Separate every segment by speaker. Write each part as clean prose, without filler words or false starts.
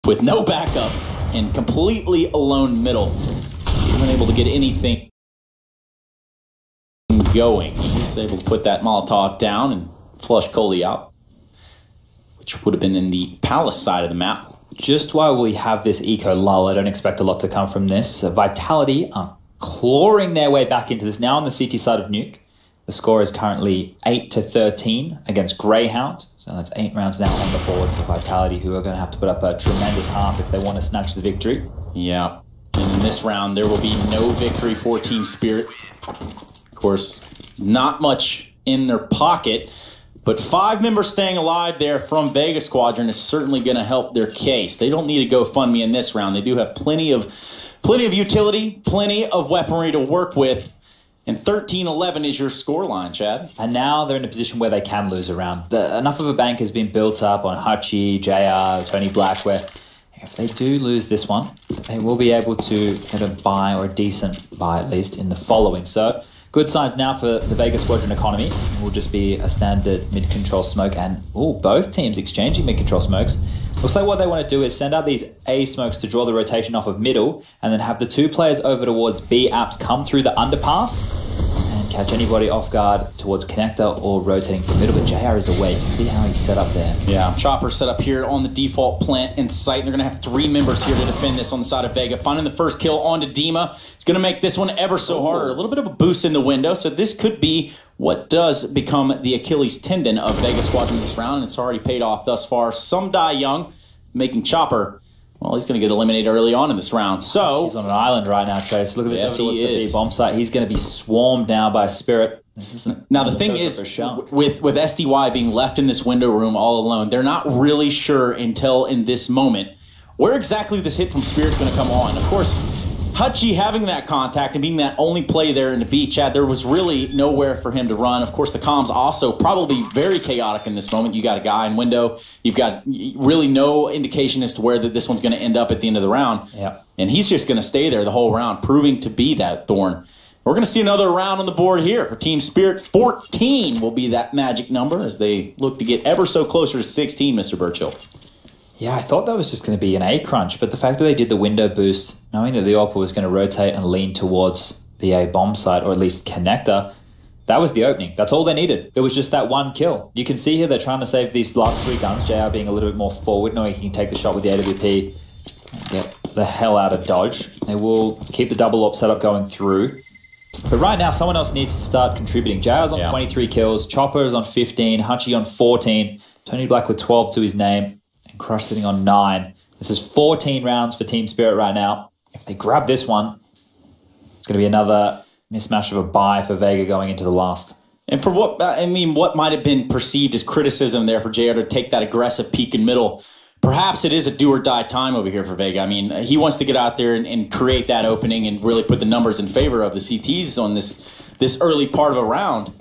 Speaker 1: with no backup and completely alone middle. He wasn't able to get anything going. He's able to put that Molotov down and flush Coley out, which would have been in the palace side of the map.
Speaker 2: Just while we have this eco lull, I don't expect a lot to come from this. Vitality are clawing their way back into this now on the CT side of Nuke. The score is currently 8-13 against Greyhound. So that's 8 rounds now on the board for Vitality, who are going to have to put up a tremendous half if they want to snatch the victory.
Speaker 1: Yeah. And in this round, there will be no victory for Team Spirit. Of course, not much in their pocket, but 5 members staying alive there from VEGA Squadron is certainly going to help their case. They don't need a GoFundMe in this round. They do have plenty of utility, plenty of weaponry to work with. And 13-11 is your scoreline, Chad.
Speaker 2: And now they're in a position where they can lose a round. Enough of a bank has been built up on Hachi, JR, Tony Black, where if they do lose this one, they will be able to get a buy, or a decent buy at least, in the following. So good signs now for the VEGA Squadron economy. It will just be a standard mid-control smoke, and both teams exchanging mid-control smokes. Looks like what they want to do is send out these A smokes to draw the rotation off of middle, and then have the 2 players over towards B apps come through the underpass and catch anybody off guard towards connector or rotating from middle. But JR is away. You can see how he's set up there.
Speaker 1: Yeah, Chopper set up here on the default plant in sight. They're going to have 3 members here to defend this on the side of VEGA. Finding the first kill onto Dima. It's going to make this one ever so harder. A little bit of a boost in the window, so this could be what does become the Achilles tendon of VEGA Squadron this round, and it's already paid off thus far. Some die young, making Chopper, well, he's going to get eliminated early on in this round. So
Speaker 2: he's on an island right now, Trace. Look at this.
Speaker 1: Yes, he is.
Speaker 2: The bomb site. He's going to be swarmed now by Spirit.
Speaker 1: Now the thing is, with SDY being left in this window room all alone, they're not really sure until in this moment where exactly this hit from Spirit's going to come on. Of course, Hachi having that contact and being that only play there in the B, Chad, there was really nowhere for him to run. Of course, the comms also probably very chaotic in this moment. You got a guy in window. You've got really no indication as to where this one's going to end up at the end of the round.
Speaker 2: Yeah.
Speaker 1: And he's just going to stay there the whole round, proving to be that thorn. We're going to see another round on the board here for Team Spirit. 14 will be that magic number as they look to get ever so closer to 16, Mr. Burchill.
Speaker 2: Yeah, I thought that was just going to be an A crunch, but the fact that they did the window boost, knowing that the Oppa was going to rotate and lean towards the A bomb site, or at least connector, that was the opening. That's all they needed. It was just that one kill. You can see here they're trying to save these last 3 guns, JR being a little bit more forward, knowing he can take the shot with the AWP and get the hell out of dodge. They will keep the double op setup going through. But right now, someone else needs to start contributing. JR's on 23 kills, Chopper's on 15, Hachi on 14, Tony Black with 12 to his name. Crush sitting on 9. This is 14 rounds for Team Spirit right now. If they grab this one, it's going to be another mismatch of a buy for VEGA going into the last.
Speaker 1: And for what might have been perceived as criticism there for JR to take that aggressive peek in middle, perhaps it is a do or die time over here for VEGA. I mean, he wants to get out there and create that opening and really put the numbers in favor of the CTs on this early part of a round.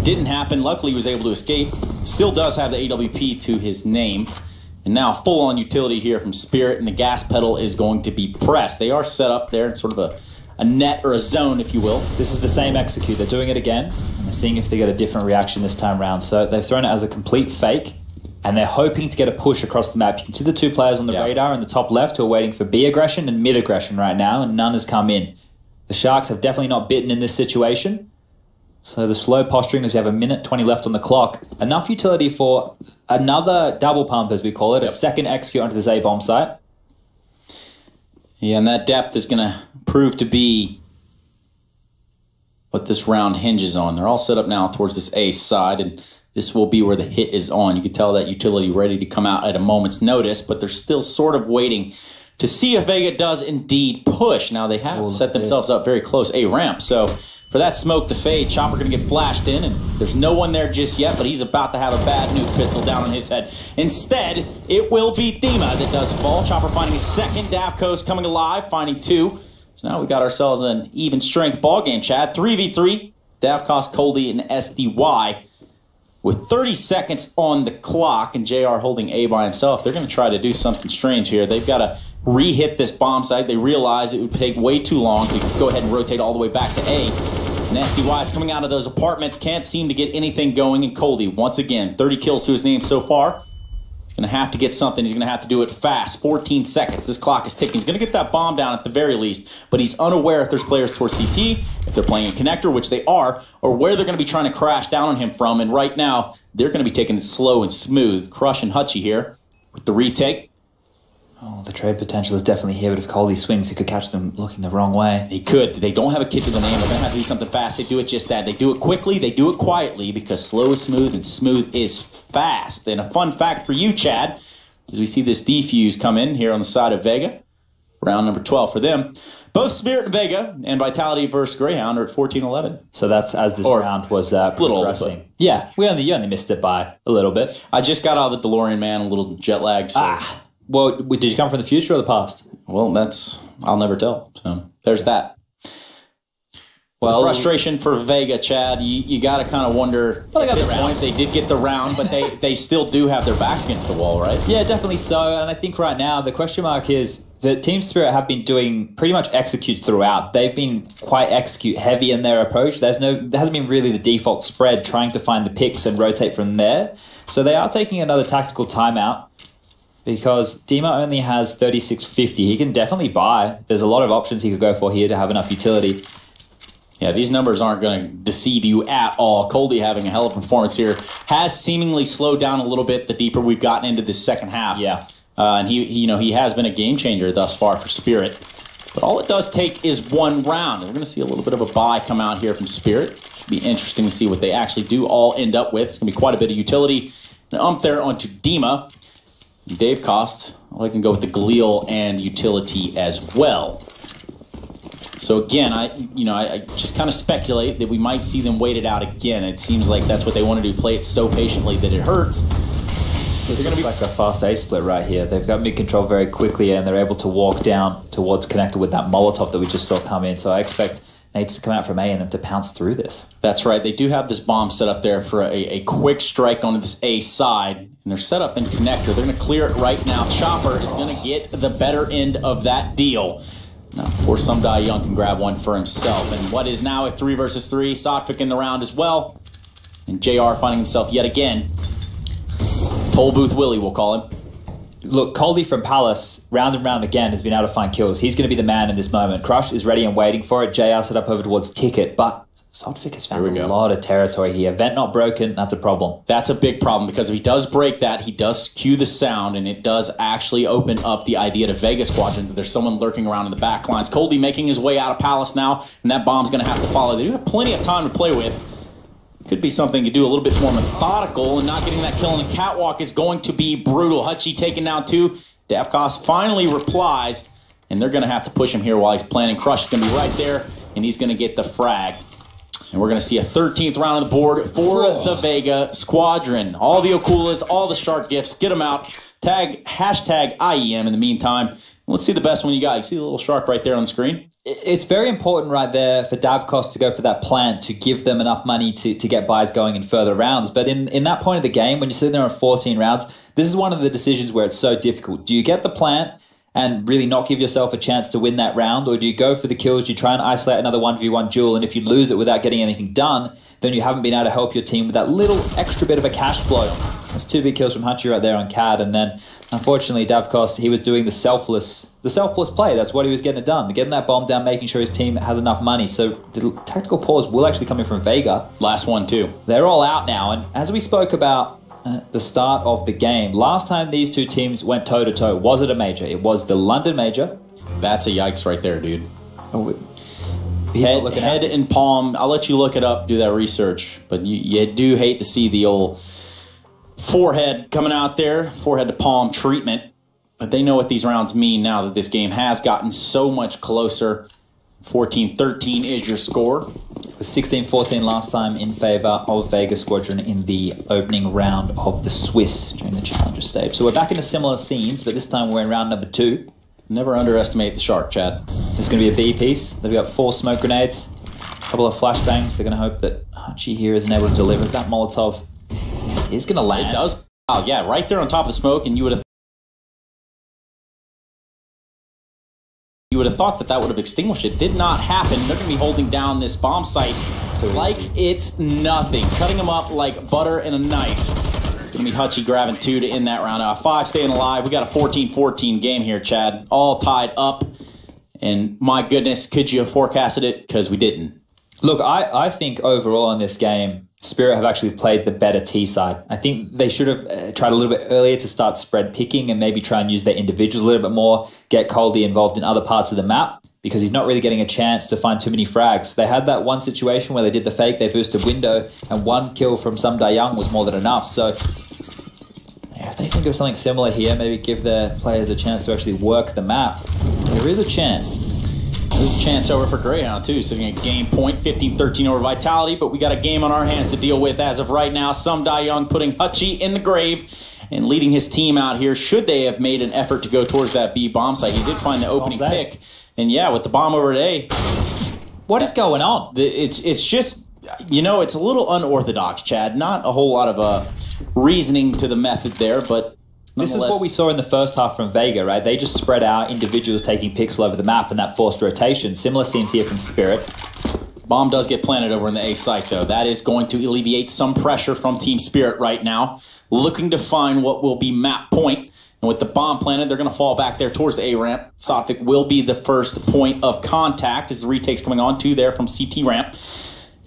Speaker 1: Didn't happen. Luckily, he was able to escape. Still does have the AWP to his name. And now full-on utility here from Spirit, and the gas pedal is going to be pressed. They are set up there in sort of a net or a zone, if you will.
Speaker 2: This is the same execute. They're doing it again, and they're seeing if they get a different reaction this time around. So they've thrown it as a complete fake, and they're hoping to get a push across the map. You can see the 2 players on the radar in the top left who are waiting for B aggression and mid aggression right now, and none has come in. The Sharks have definitely not bitten in this situation. So the slow posturing as we have 1:20 left on the clock. Enough utility for another double pump, as we call it, a second execute onto this A bomb site.
Speaker 1: Yeah, and that depth is going to prove to be what this round hinges on. They're all set up now towards this A side, and this will be where the hit is on. You can tell that utility ready to come out at a moment's notice, but they're still sort of waiting to see if VEGA does indeed push. Now they have set themselves up very close A ramp, so for that smoke to fade, Chopper going to get flashed in, and there's no one there just yet, but he's about to have a bad nuke pistol down on his head. Instead, it will be Dima that does fall. Chopper finding his second, Davco's coming alive, finding 2. So now we got ourselves an even strength ball game, Chad. 3v3, Davcos, Coldy, and SDY. With 30 seconds on the clock and JR holding A by himself, they're going to try to do something strange here. They've got to re-hit this bomb site. They realize it would take way too long to go ahead and rotate all the way back to A. And SDY is coming out of those apartments, can't seem to get anything going. And Coldy, once again, 30 kills to his name so far. He's going to have to get something. He's going to have to do it fast. 14 seconds. This clock is ticking. He's going to get that bomb down at the very least, but he's unaware if there's players towards CT, if they're playing a connector, which they are, or where they're going to be trying to crash down on him from. And right now, they're going to be taking it slow and smooth. Crush and Hutchie here with the retake.
Speaker 2: Oh, the trade potential is definitely here, but if Coldy swings, he could catch them looking the wrong way.
Speaker 1: He could. They don't have a kid to the name. They're going to have to do something fast. They do it just that. They do it quickly. They do it quietly because slow is smooth and smooth is fast. And a fun fact for you, Chad, as we see this defuse come in here on the side of Vega. Round number 12 for them. Both Spirit and Vega and Vitality versus Greyhound are at 14-11.
Speaker 2: So that's as this round was progressing.
Speaker 1: But
Speaker 2: yeah, you only missed it by a little bit.
Speaker 1: I just got out of the DeLorean, man, a little jet lag. So.
Speaker 2: Well, did you come from the future or the past?
Speaker 1: Well, I'll never tell. So there's that. Well, the frustration for Vega, Chad, you got to kind of wonder.
Speaker 2: Well,
Speaker 1: at this point, they did get the round, but they still do have their backs against the wall, right?
Speaker 2: Yeah, definitely so. And I think right now the question mark is that Team Spirit have been doing pretty much execute throughout. They've been quite execute heavy in their approach. There hasn't been really the default spread trying to find the picks and rotate from there. So they are taking another tactical timeout. Because Dima only has 3650. He can definitely buy. There's a lot of options he could go for here to have enough utility.
Speaker 1: Yeah, these numbers aren't going to deceive you at all. Coldy having a hell of a performance here has seemingly slowed down a little bit the deeper we've gotten into this second half.
Speaker 2: Yeah.
Speaker 1: And he has been a game changer thus far for Spirit. But all it does take is one round. And we're going to see a little bit of a buy come out here from Spirit. Should be interesting to see what they actually do all end up with. It's going to be quite a bit of utility. And there onto Dima. Dave Cost, I can go with the Galil and utility as well. So again, I just kind of speculate that we might see them wait it out again. It seems like that's what they want to do, play it so patiently that it hurts.
Speaker 2: This looks like a fast A split right here. They've got mid control very quickly and they're able to walk down towards connector with that Molotov that we just saw come in. So I expect Nate's to come out from A and them to pounce through this.
Speaker 1: That's right. They do have this bomb set up there for a quick strike onto this A side. And they're set up in connector. They're going to clear it right now. Chopper is going to get the better end of that deal. Now, of course, some Die Young can grab one for himself. And what is now a 3 versus 3. Sotfik in the round as well. And JR finding himself yet again. Toll Booth Willie, we'll call him.
Speaker 2: Look, Coldy from Palace, round and round again, has been able to find kills. He's going to be the man in this moment. Crush is ready and waiting for it. JR set up over towards Ticket, but Sotfik has found a lot of territory here. Vent not broken, that's a problem.
Speaker 1: That's a big problem because if he does break that, he does cue the sound, and it does actually open up the idea to VEGA SQUADRON that there's someone lurking around in the back lines. Coldy making his way out of Palace now, and that bomb's going to have to follow. They do have plenty of time to play with. Could be something to do a little bit more methodical, and not getting that kill on the catwalk is going to be brutal. Hutchie taken down too. Davkos finally replies, and they're going to have to push him here while he's planning. Crush is going to be right there, and he's going to get the frag. And we're going to see a 13th round on the board for the VEGA SQUADRON. All the Okulas, all the shark gifts, get them out. Tag hashtag IEM in the meantime. Let's see the best one you got. You see the little shark right there on the screen?
Speaker 2: It's very important right there for Davkos to go for that plan to give them enough money to get buys going in further rounds. But in that point of the game, when you're sitting there on 14 rounds, this is one of the decisions where it's so difficult. Do you get the plant and really not give yourself a chance to win that round? Or do you go for the kills, you try and isolate another 1v1 duel, and if you lose it without getting anything done, then you haven't been able to help your team with that little extra bit of a cash flow. That's 2 big kills from Hutchie right there on CAD, and then unfortunately Davkos, he was doing the selfless play. That's what he was getting it done, getting that bomb down, making sure his team has enough money. So the tactical pause will actually come in from Vega.
Speaker 1: Last one too.
Speaker 2: They're all out now, and as we spoke about at the start of the game, last time these two teams went toe-to-toe, was it a major? It was the London major.
Speaker 1: That's a yikes right there, dude.
Speaker 2: Oh,
Speaker 1: head and palm. I'll let you look it up, do that research. But you do hate to see the old forehead coming out there, forehead to palm treatment. But they know what these rounds mean now that this game has gotten so much closer. 14-13 is your score.
Speaker 2: It was 16-14 last time in favor of VEGA SQUADRON in the opening round of the Swiss during the Challenger stage. So we're back into similar scenes, but this time we're in round number 2.
Speaker 1: Never underestimate the shark, Chad.
Speaker 2: There's going to be a B piece. They've got 4 smoke grenades, a couple of flashbangs. They're going to hope that Hutchie here isn't able to deliver. Is that Molotov is going to land?
Speaker 1: It does. Oh, yeah, right there on top of the smoke, and you would have thought that would have extinguished it. Did not happen. They're going to be holding down this bomb site like it's nothing. Cutting them up like butter and a knife. It's going going to be Hutchie grabbing 2 to end that round. 5 staying alive. We got a 14-14 game here, Chad. All tied up. And my goodness, could you have forecasted it? Because we didn't.
Speaker 2: Look, I think overall in this game, Spirit have actually played the better T side. I think they should have tried a little bit earlier to start spread picking and maybe try and use their individuals a little bit more, get Coldy involved in other parts of the map, because he's not really getting a chance to find too many frags. They had that one situation where they did the fake, they boosted window, and 1 kill from Some Da Young was more than enough. So yeah, if they think of something similar here, maybe give their players a chance to actually work the map, there is a chance.
Speaker 1: There's a chance over for Greyhound, too, sitting at game point, 15-13 over Vitality, but we got a game on our hands to deal with as of right now. Some Da Young putting Hutchie in the grave and leading his team out here. Should they have made an effort to go towards that B bomb site? He did find the opening pick. And yeah, with the bomb over at A.
Speaker 2: What is going on?
Speaker 1: It's just, you know, it's a little unorthodox, Chad. Not a whole lot of reasoning to the method there, but
Speaker 2: this is what we saw in the first half from Vega, right? They just spread out, individuals taking picks all over the map, and that forced rotation. Similar scenes here from Spirit.
Speaker 1: Bomb does get planted over in the A site, though. That is going to alleviate some pressure from Team Spirit right now, looking to find what will be map point. And with the bomb planted, they're going to fall back there towards the A ramp. Sotvik will be the first point of contact as the retake's coming on. 2 there from CT ramp.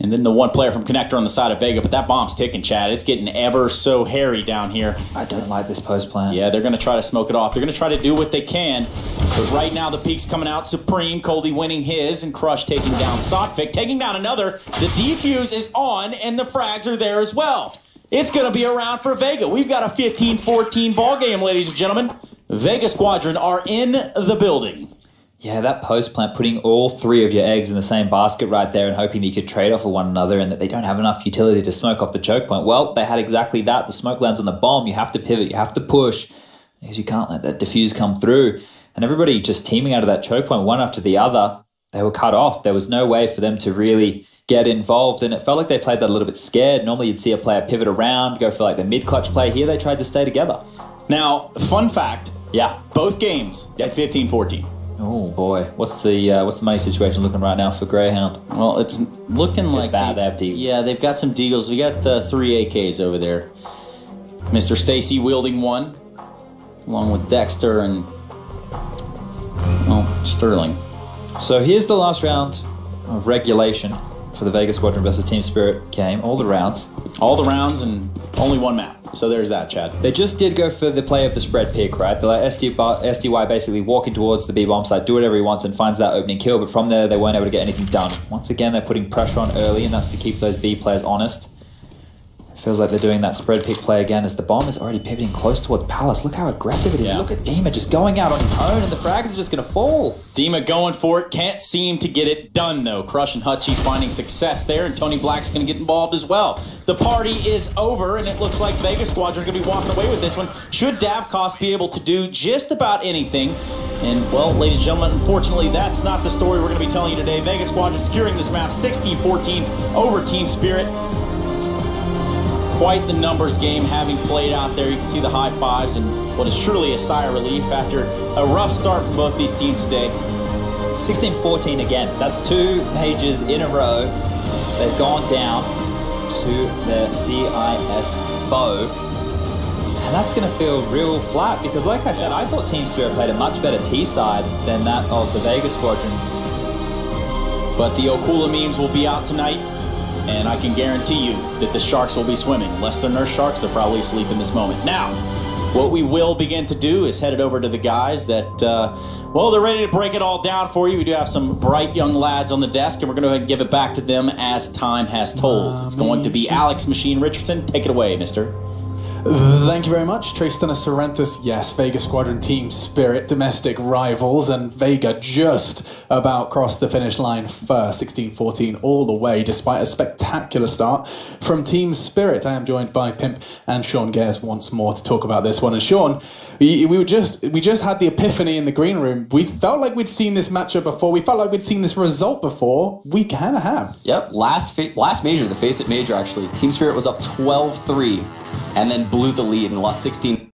Speaker 1: And then the 1 player from Connector on the side of Vega. But that bomb's ticking, Chad. It's getting ever so hairy down here.
Speaker 2: I don't like this post plan.
Speaker 1: Yeah, they're going to try to smoke it off. They're going to try to do what they can. But right now, the peak's coming out supreme. Coldy winning his, and Crush taking down Sotvik. Taking down another. The defuse is on, and the frags are there as well. It's going to be a round for Vega. We've got a 15-14 ball game, ladies and gentlemen. Vega Squadron are in the building.
Speaker 2: Yeah, that post plant, putting all 3 of your eggs in the same basket right there and hoping that you could trade off with one another and that they don't have enough utility to smoke off the choke point. Well, they had exactly that. The smoke lands on the bomb. You have to pivot. You have to push because you can't let that diffuse come through. And everybody just teaming out of that choke point one after the other, they were cut off. There was no way for them to really get involved, and it felt like they played that a little bit scared. Normally you'd see a player pivot around, go for like the mid-clutch play. Here they tried to stay together.
Speaker 1: Now, fun fact.
Speaker 2: Yeah.
Speaker 1: Both games at 15-14.
Speaker 2: Oh boy, what's the money situation looking right now for Greyhound?
Speaker 1: Well, it's looking like
Speaker 2: it's bad. They have deagles.
Speaker 1: Yeah, they've got some deagles. We got 3 AKs over there. Mr. Stacy wielding 1, along with Dexter and Sterling.
Speaker 2: So here's the last round of regulation for the Vega Squadron versus Team Spirit game. All the rounds and only 1 map. So there's that, Chad. They just did go for the play of the spread pick, right? They let SDY basically walking towards the B-bomb site, do whatever he wants and finds that opening kill, but from there they weren't able to get anything done. Once again, they're putting pressure on early, and that's to keep those B players honest. Feels like they're doing that spread pick play again as the bomb is already pivoting close towards Palace. Look how aggressive it is. Yeah. Look at Dima just going out on his own, and the frags are just going to fall.
Speaker 1: Dima going for it. Can't seem to get it done, though. Crush and Hutchie finding success there, and Tony Black's going to get involved as well. The party is over, and it looks like Vega Squadron are going to be walking away with this one. Should Davkos be able to do just about anything? And, well, ladies and gentlemen, unfortunately, that's not the story we're going to be telling you today. Vega Squadron securing this map 16-14 over Team Spirit. Quite the numbers game having played out there. You can see the high fives and what is surely a sigh of relief after a rough start for both these teams today.
Speaker 2: 16-14 again. That's 2 pages in a row. They've gone down to their CIS foe. And that's going to feel real flat because, like I said, I thought Team Spirit played a much better T side than that of the Vega Squadron.
Speaker 1: But the Okula memes will be out tonight. And I can guarantee you that the Sharks will be swimming. Unless they're nurse sharks, they're probably asleep in this moment. Now, what we will begin to do is head it over to the guys that, well, they're ready to break it all down for you. We do have some bright young lads on the desk, and we're going to go ahead and give it back to them as time has told. It's going to be Alex Machine Richardson. Take it away, mister.
Speaker 3: Thank you very much, Tristan Sorrentus. Yes, Vega Squadron Team Spirit, domestic rivals, and Vega just about crossed the finish line for 16-14 all the way, despite a spectacular start from Team Spirit. I am joined by Pimp and Sean Gares once more to talk about this one. And Sean, we just had the epiphany in the green room. We felt like we'd seen this matchup before. We felt like we'd seen this result before. We kind of have.
Speaker 4: Yep, last major, the Face It Major, actually, Team Spirit was up 12-3. And then blew the lead and lost 16